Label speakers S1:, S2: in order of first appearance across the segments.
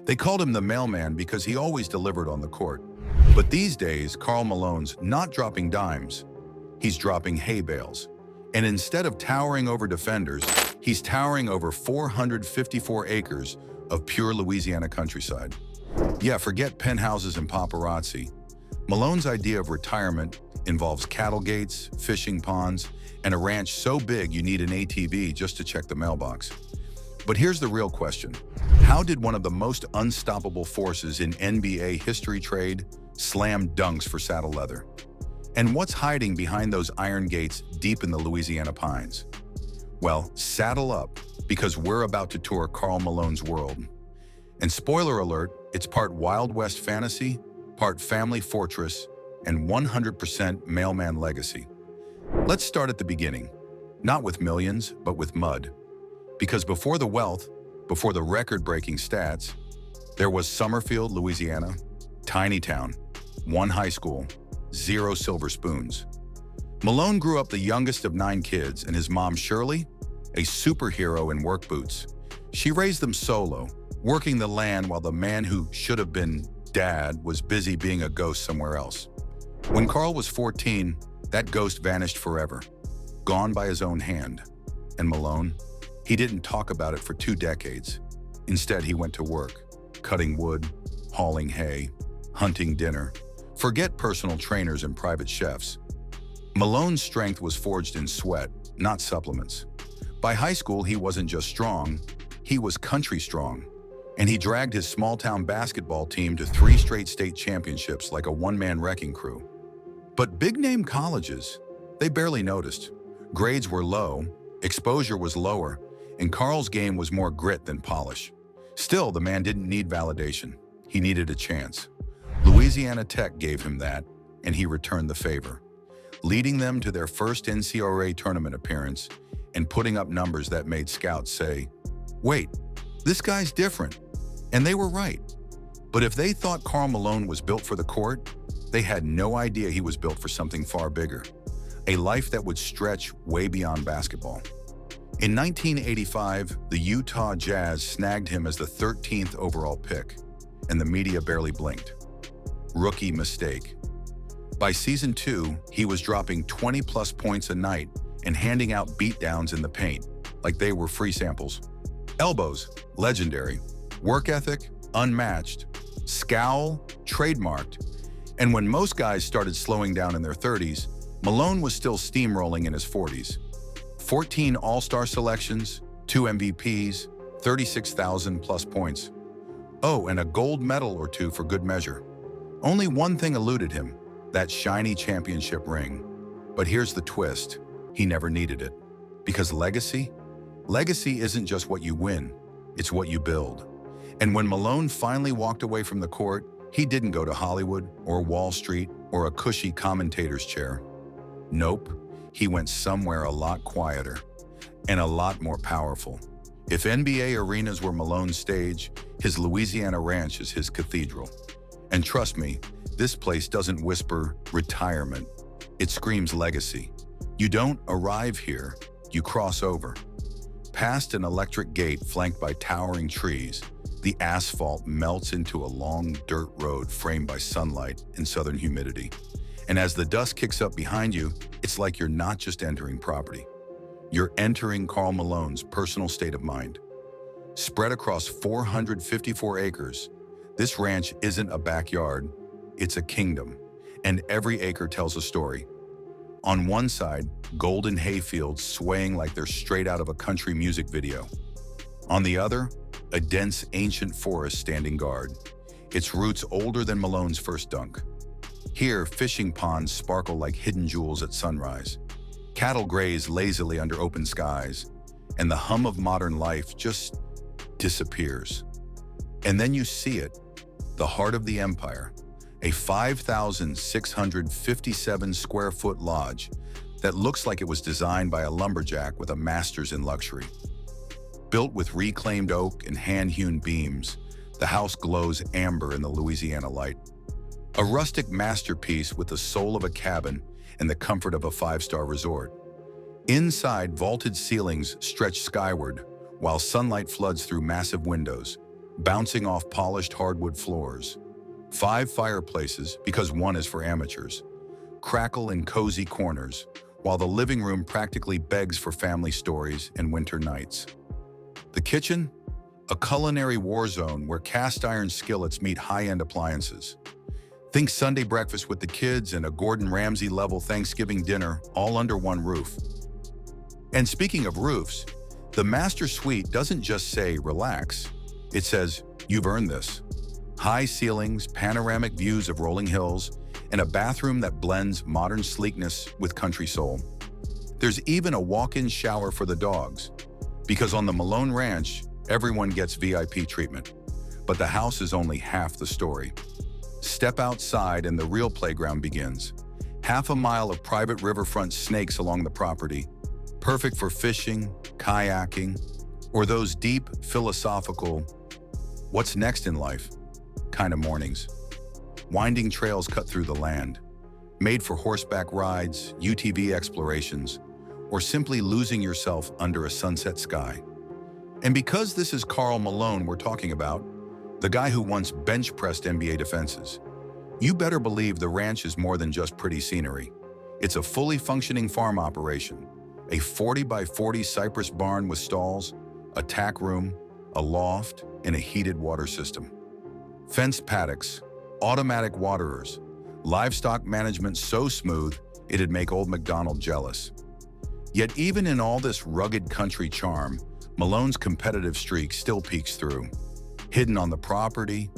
S1: They called him the mailman because he always delivered on the court. But these days, Karl Malone's not dropping dimes, he's dropping hay bales. And instead of towering over defenders, he's towering over 454 acres of pure Louisiana countryside. Yeah, forget penthouses and paparazzi. Malone's idea of retirement involves cattle gates, fishing ponds, and a ranch so big you need an ATV just to check the mailbox. But here's the real question. How did one of the most unstoppable forces in NBA history trade slam dunks for saddle leather? And what's hiding behind those iron gates deep in the Louisiana pines? Well, saddle up, because we're about to tour Karl Malone's world. And spoiler alert, it's part Wild West fantasy, part family fortress, and 100% mailman legacy. Let's start at the beginning, not with millions, but with mud. Because before the wealth, before the record-breaking stats, there was Summerfield, Louisiana, tiny town, one high school, 0 silver spoons. Malone grew up the youngest of 9 kids, and his mom, Shirley, a superhero in work boots. She raised them solo, working the land while the man who should have been dad was busy being a ghost somewhere else. When Karl was 14, that ghost vanished forever, gone by his own hand. And Malone, he didn't talk about it for 2 decades. Instead, he went to work, cutting wood, hauling hay, hunting dinner. Forget personal trainers and private chefs. Malone's strength was forged in sweat, not supplements. By high school, he wasn't just strong, he was country strong. And he dragged his small-town basketball team to 3 straight state championships like a one-man wrecking crew. But big-name colleges, they barely noticed. Grades were low, exposure was lower, and Karl's game was more grit than polish. Still, the man didn't need validation. He needed a chance. Louisiana Tech gave him that, and he returned the favor, leading them to their first NCAA tournament appearance and putting up numbers that made scouts say, "Wait, this guy's different." And they were right. But if they thought Karl Malone was built for the court, they had no idea he was built for something far bigger, a life that would stretch way beyond basketball. In 1985, the Utah Jazz snagged him as the 13th overall pick, and the media barely blinked. Rookie mistake. By season 2, he was dropping 20-plus points a night and handing out beatdowns in the paint, like they were free samples. Elbows, legendary. Work ethic, unmatched. Scowl, trademarked. And when most guys started slowing down in their 30s, Malone was still steamrolling in his 40s. 14 All-Star selections, 2 MVPs, 36,000-plus points. Oh, and a gold medal or 2 for good measure. Only one thing eluded him, that shiny championship ring. But here's the twist. He never needed it. Because legacy isn't just what you win, it's what you build. And when Malone finally walked away from the court, he didn't go to Hollywood or Wall Street or a cushy commentator's chair. Nope, he went somewhere a lot quieter and a lot more powerful. If NBA arenas were Malone's stage, his Louisiana ranch is his cathedral. And trust me, this place doesn't whisper retirement. It screams legacy. You don't arrive here, you cross over. Past an electric gate flanked by towering trees, the asphalt melts into a long dirt road framed by sunlight and southern humidity. And as the dust kicks up behind you, it's like you're not just entering property. You're entering Karl Malone's personal state of mind. Spread across 454 acres, this ranch isn't a backyard, it's a kingdom, and every acre tells a story. On one side, golden hayfields swaying like they're straight out of a country music video. On the other, a dense ancient forest standing guard, its roots older than Malone's first dunk. Here, fishing ponds sparkle like hidden jewels at sunrise. Cattle graze lazily under open skies, and the hum of modern life just disappears. And then you see it, the heart of the empire, a 5,657 square foot lodge that looks like it was designed by a lumberjack with a master's in luxury. Built with reclaimed oak and hand-hewn beams, the house glows amber in the Louisiana light. A rustic masterpiece with the soul of a cabin and the comfort of a 5-star resort. Inside, vaulted ceilings stretch skyward, while sunlight floods through massive windows, bouncing off polished hardwood floors. 5 fireplaces, because one is for amateurs, crackle in cozy corners, while the living room practically begs for family stories and winter nights. The kitchen? A culinary war zone where cast iron skillets meet high-end appliances. Think Sunday breakfast with the kids and a Gordon Ramsay-level Thanksgiving dinner all under one roof. And speaking of roofs, the master suite doesn't just say relax. It says, you've earned this. High ceilings, panoramic views of rolling hills, and a bathroom that blends modern sleekness with country soul. There's even a walk-in shower for the dogs, because on the Malone Ranch, everyone gets VIP treatment. But the house is only half the story. Step outside and the real playground begins. Half a mile of private riverfront snakes along the property, perfect for fishing, kayaking, or those deep, philosophical, what's next in life kind of mornings. Winding trails cut through the land, made for horseback rides, UTV explorations, or simply losing yourself under a sunset sky. And because this is Karl Malone we're talking about, the guy who once bench-pressed NBA defenses, you better believe the ranch is more than just pretty scenery. It's a fully functioning farm operation, a 40 by 40 cypress barn with stalls, a tack room, a loft, and a heated water system. Fenced paddocks, automatic waterers, livestock management so smooth it'd make old MacDonald jealous. Yet even in all this rugged country charm, Malone's competitive streak still peeks through. Hidden on the property,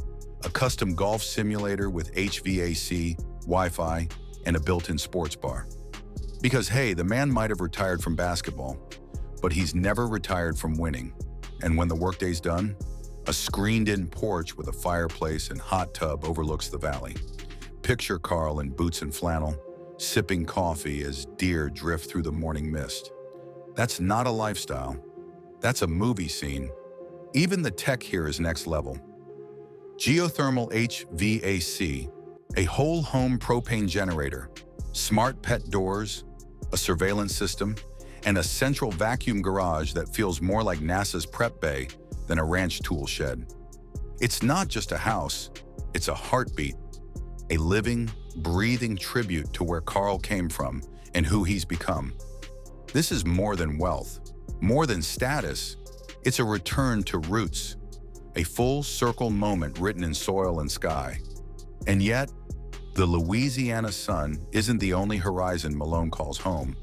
S1: a custom golf simulator with HVAC, Wi-Fi, and a built-in sports bar. Because hey, the man might have retired from basketball, but he's never retired from winning. And when the workday's done, a screened-in porch with a fireplace and hot tub overlooks the valley. Picture Karl in boots and flannel, sipping coffee as deer drift through the morning mist. That's not a lifestyle. That's a movie scene. Even the tech here is next level. Geothermal HVAC, a whole home propane generator, smart pet doors, a surveillance system, and a central vacuum garage that feels more like NASA's prep bay than a ranch tool shed. It's not just a house, it's a heartbeat, a living, breathing tribute to where Karl came from and who he's become. This is more than wealth, more than status. It's a return to roots, a full circle moment written in soil and sky. And yet, the Louisiana sun isn't the only horizon Malone calls home.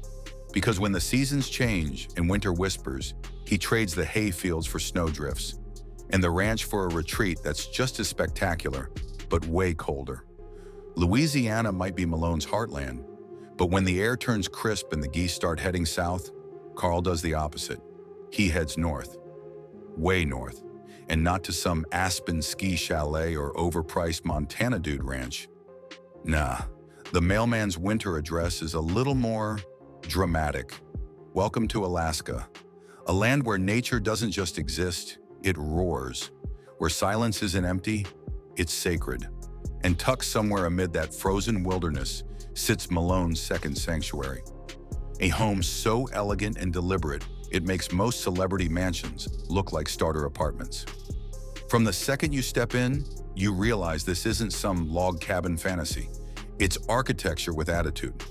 S1: Because when the seasons change and winter whispers, he trades the hayfields for snowdrifts, and the ranch for a retreat that's just as spectacular, but way colder. Louisiana might be Malone's heartland, but when the air turns crisp and the geese start heading south, Karl does the opposite. He heads north, way north, and not to some Aspen ski chalet or overpriced Montana dude ranch. Nah, the mailman's winter address is a little more dramatic. Welcome to Alaska, a land where nature doesn't just exist, it roars. Where silence isn't empty, it's sacred. And tucked somewhere amid that frozen wilderness sits Malone's second sanctuary. A home so elegant and deliberate, it makes most celebrity mansions look like starter apartments. From the second you step in, you realize this isn't some log cabin fantasy. It's architecture with attitude.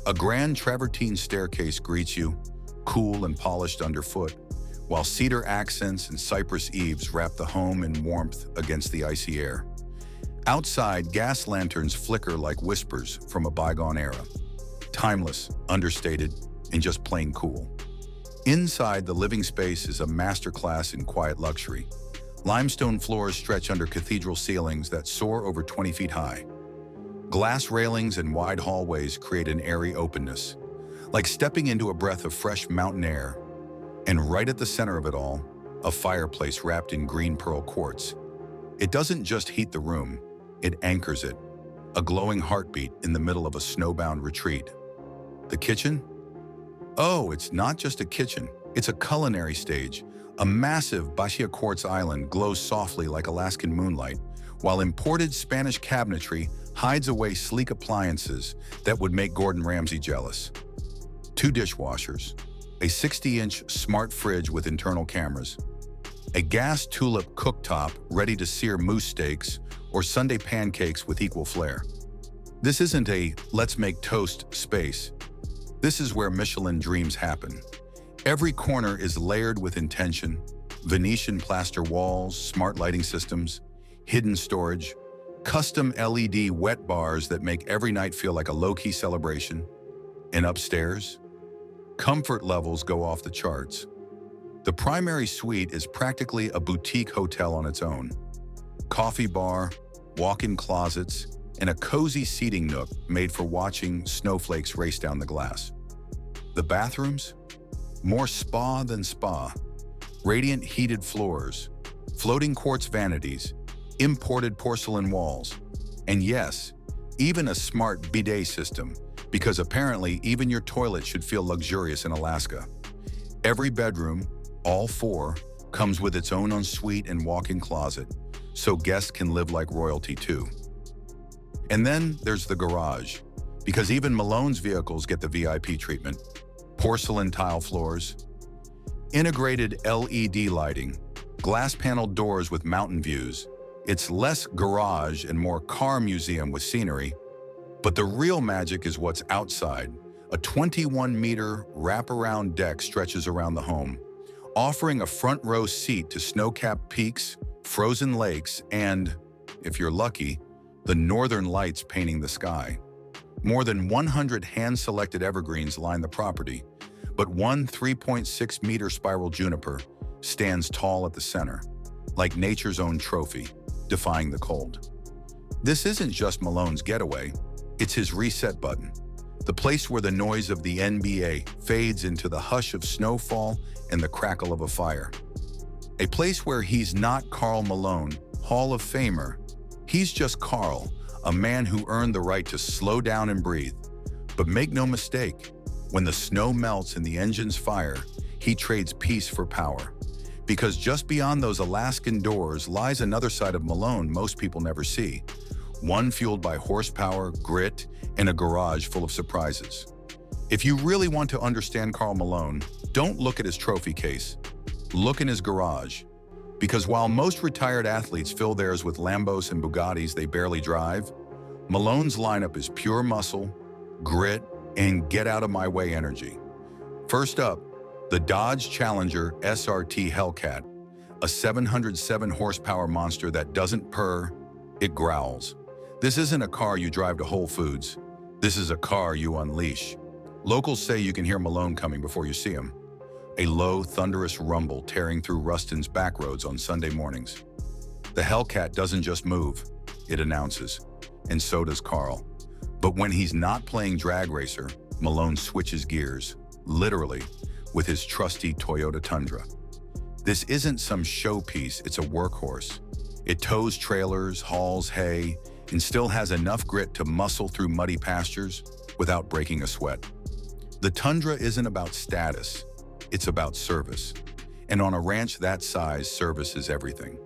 S1: A grand travertine staircase greets you, cool and polished underfoot, while cedar accents and cypress eaves wrap the home in warmth against the icy air. Outside, gas lanterns flicker like whispers from a bygone era. Timeless, understated, and just plain cool. Inside, the living space is a masterclass in quiet luxury. Limestone floors stretch under cathedral ceilings that soar over 20 feet high. Glass railings and wide hallways create an airy openness, like stepping into a breath of fresh mountain air. And right at the center of it all, a fireplace wrapped in green pearl quartz. It doesn't just heat the room, it anchors it, a glowing heartbeat in the middle of a snowbound retreat. The kitchen? Oh, it's not just a kitchen, it's a culinary stage. A massive Bashia quartz island glows softly like Alaskan moonlight, while imported Spanish cabinetry hides away sleek appliances that would make Gordon Ramsay jealous. 2 dishwashers, a 60-inch smart fridge with internal cameras, A gas tulip cooktop ready to sear moose steaks or Sunday pancakes with equal flair. This isn't a let's make toast space. This is where Michelin dreams happen. Every corner is layered with intention, Venetian plaster walls, smart lighting systems, hidden storage, custom LED wet bars that make every night feel like a low-key celebration. And upstairs, comfort levels go off the charts. The primary suite is practically a boutique hotel on its own. Coffee bar, walk-in closets, and a cozy seating nook made for watching snowflakes race down the glass. The bathrooms? More spa than spa. Radiant heated floors, floating quartz vanities, imported porcelain walls, and yes, even a smart bidet system, because apparently even your toilet should feel luxurious in Alaska. Every bedroom, all four, comes with its own ensuite and walk-in closet, so guests can live like royalty too. And then there's the garage, because even Malone's vehicles get the VIP treatment. Porcelain tile floors, integrated LED lighting, glass-paneled doors with mountain views. It's less garage and more car museum with scenery. But the real magic is what's outside. A 21-meter wraparound deck stretches around the home, offering a front-row seat to snow-capped peaks, frozen lakes, and, if you're lucky, the northern lights painting the sky. More than 100 hand-selected evergreens line the property, but one 3.6-meter spiral juniper stands tall at the center, like nature's own trophy, defying the cold. This isn't just Malone's getaway, it's his reset button, the place where the noise of the NBA fades into the hush of snowfall and the crackle of a fire. A place where he's not Karl Malone, Hall of Famer. He's just Karl, a man who earned the right to slow down and breathe. But make no mistake, when the snow melts and the engines fire, he trades peace for power. Because just beyond those Alaskan doors lies another side of Malone most people never see. One fueled by horsepower, grit, and a garage full of surprises. If you really want to understand Karl Malone, don't look at his trophy case. Look in his garage. Because while most retired athletes fill theirs with Lambos and Bugattis they barely drive, Malone's lineup is pure muscle, grit, and get-out-of-my-way energy. First up, the Dodge Challenger SRT Hellcat, a 707 horsepower monster that doesn't purr, it growls. This isn't a car you drive to Whole Foods. This is a car you unleash. Locals say you can hear Malone coming before you see him. A low, thunderous rumble tearing through Ruston's back roads on Sunday mornings. The Hellcat doesn't just move, it announces, and so does Karl. But when he's not playing drag racer, Malone switches gears, literally, with his trusty Toyota Tundra. This isn't some showpiece, it's a workhorse. It tows trailers, hauls hay, and still has enough grit to muscle through muddy pastures without breaking a sweat. The Tundra isn't about status, it's about service. And on a ranch that size, service is everything.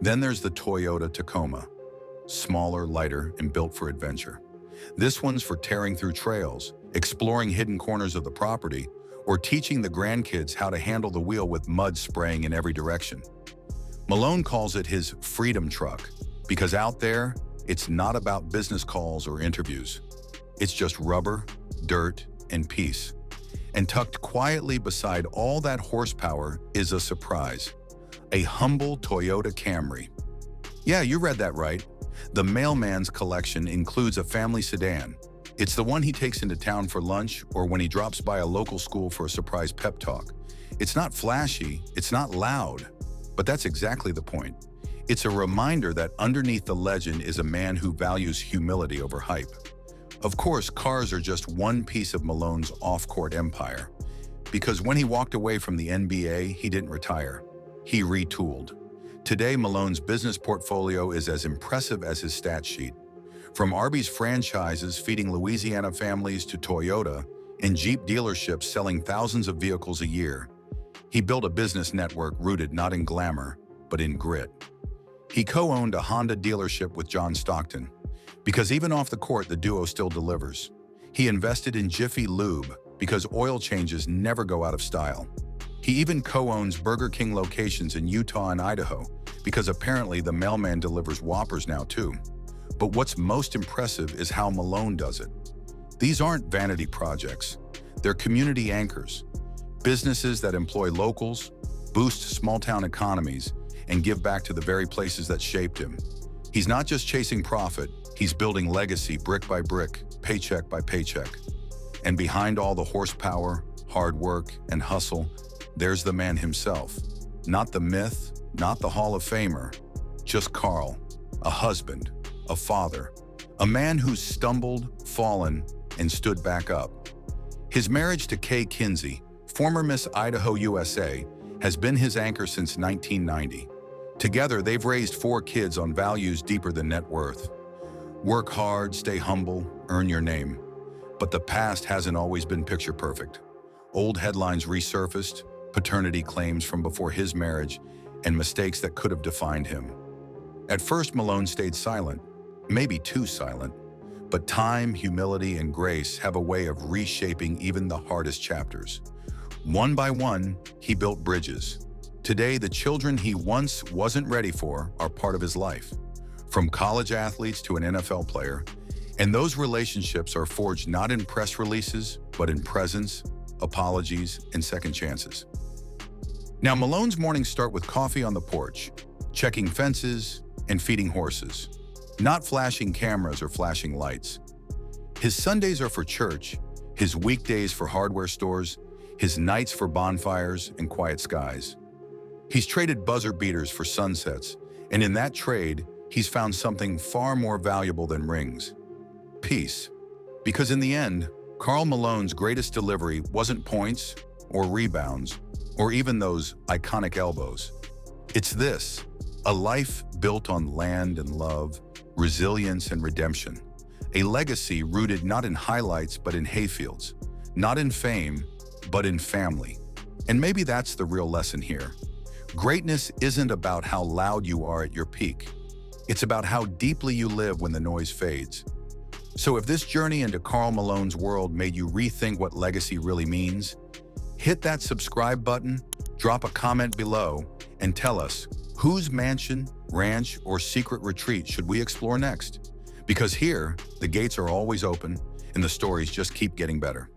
S1: Then there's the Toyota Tacoma, smaller, lighter, and built for adventure. This one's for tearing through trails, exploring hidden corners of the property, or teaching the grandkids how to handle the wheel with mud spraying in every direction. Malone calls it his freedom truck, because out there, it's not about business calls or interviews. It's just rubber, dirt, and peace. And tucked quietly beside all that horsepower is a surprise. A humble Toyota Camry. Yeah, you read that right. The Mailman's collection includes a family sedan. It's the one he takes into town for lunch or when he drops by a local school for a surprise pep talk. It's not flashy, it's not loud, but that's exactly the point. It's a reminder that underneath the legend is a man who values humility over hype. Of course, cars are just one piece of Malone's off-court empire. Because when he walked away from the NBA, he didn't retire. He retooled. Today, Malone's business portfolio is as impressive as his stat sheet. From Arby's franchises feeding Louisiana families to Toyota and Jeep dealerships selling thousands of vehicles a year, he built a business network rooted not in glamour, but in grit. He co-owned a Honda dealership with John Stockton, because even off the court, the duo still delivers. He invested in Jiffy Lube, because oil changes never go out of style. He even co-owns Burger King locations in Utah and Idaho, because apparently the Mailman delivers Whoppers now too. But what's most impressive is how Malone does it. These aren't vanity projects. They're community anchors, businesses that employ locals, boost small-town economies, and give back to the very places that shaped him. He's not just chasing profit, he's building legacy brick by brick, paycheck by paycheck. And behind all the horsepower, hard work, and hustle, there's the man himself. Not the myth, not the Hall of Famer, just Karl, a husband, a father, a man who's stumbled, fallen, and stood back up. His marriage to Kay Kinsey, former Miss Idaho USA, has been his anchor since 1990. Together, they've raised 4 kids on values deeper than net worth. Work hard, stay humble, earn your name. But the past hasn't always been picture perfect. Old headlines resurfaced, paternity claims from before his marriage, and mistakes that could have defined him. At first, Malone stayed silent, maybe too silent, but time, humility, and grace have a way of reshaping even the hardest chapters. One by one, he built bridges. Today, the children he once wasn't ready for are part of his life, from college athletes to an NFL player, and those relationships are forged not in press releases, but in presence, apologies, and second chances. Now, Malone's mornings start with coffee on the porch, checking fences, and feeding horses, not flashing cameras or flashing lights. His Sundays are for church, his weekdays for hardware stores, his nights for bonfires and quiet skies. He's traded buzzer beaters for sunsets, and in that trade, he's found something far more valuable than rings: peace. Because in the end, Karl Malone's greatest delivery wasn't points or rebounds or even those iconic elbows. It's this: a life built on land and love, resilience and redemption. A legacy rooted not in highlights but in hayfields, not in fame but in family. And maybe that's the real lesson here. Greatness isn't about how loud you are at your peak. It's about how deeply you live when the noise fades. So if this journey into Karl Malone's world made you rethink what legacy really means, hit that subscribe button, drop a comment below, and tell us, whose mansion, ranch, or secret retreat should we explore next? Because here, the gates are always open and the stories just keep getting better.